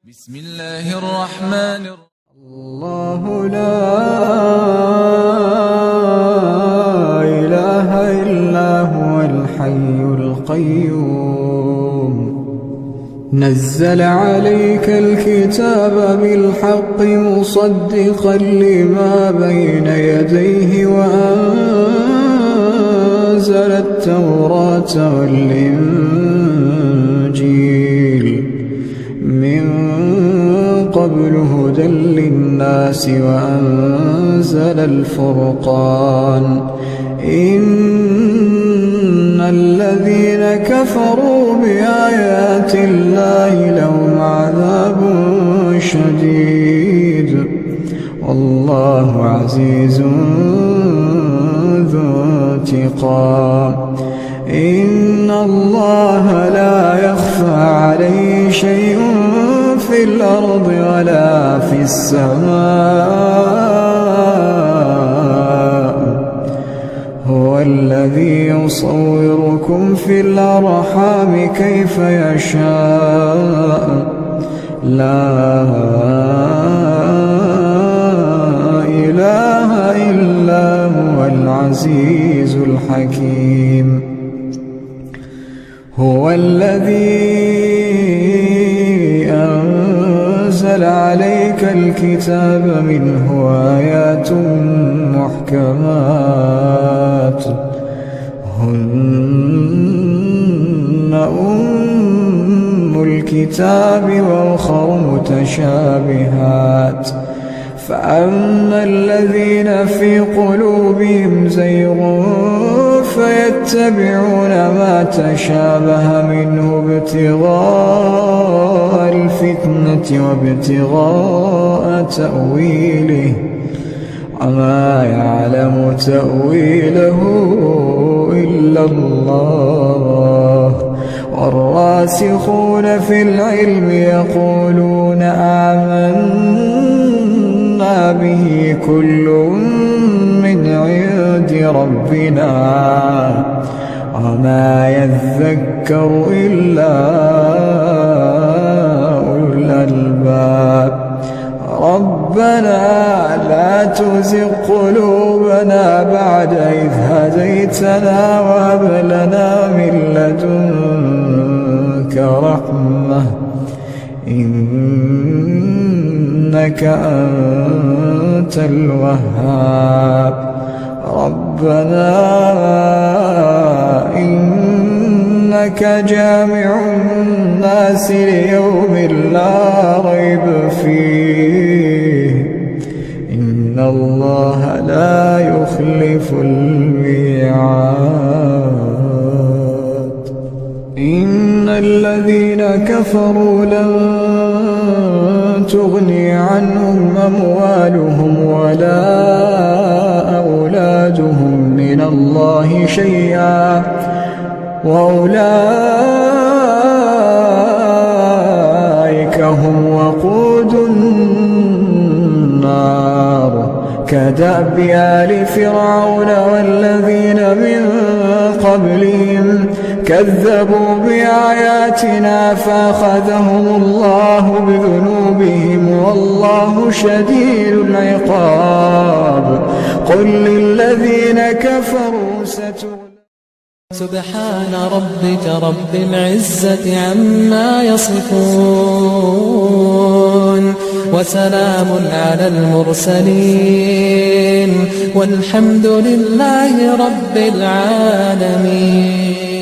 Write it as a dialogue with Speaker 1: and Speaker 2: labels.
Speaker 1: بسم الله الرحمن الرحيم.
Speaker 2: الله لا إله إلا هو الحي القيوم نزل عليك الكتاب بالحق مصدقا لما بين يديه وأنزل التوراة والإنجيل من قبل هدى للناس وأنزل الفرقان إن الذين كفروا بآيات الله لهم عذاب شديد والله عزيز ذو انتقام إن الله لا يخفى عليه شيء في الأرض ولا في السماء هو الذي يصوركم في الأرحام كيف يشاء لا إله إلا هو العزيز الحكيم هو الذي أنزل عليك الكتاب منه آيات محكمات هن أم الكتاب وأخر متشابهات فأما الذين في قلوبهم زيغ فيتبعون ما تشابه منه ابتغاء الفتنة وابتغاء تأويله وما يعلم تأويله إلا الله والراسخون في العلم يقولون آمنا به كل من عند ربنا وما يذكر إلا أولو الألباب ربنا لا تزغ قلوبنا بعد إذ هديتنا وهب لنا من لدنك رحمة إنك أنت الوهاب ربنا إنك جامع الناس ليوم لا ريب فيه إن الله لا يخلف الميعاد إن الذين كفروا لن تغني عنهم أموالهم ولا أولادهم من الله شيئا وأولئك هم وقود النار كدأب آل فرعون والذين من قبلهم كذبوا بآياتنا فأخذهم الله بذنوبهم والله شديد العقاب قل للذين كفروا
Speaker 3: سبحان ربك رب العزة عما يصفون وسلام على المرسلين والحمد لله رب العالمين.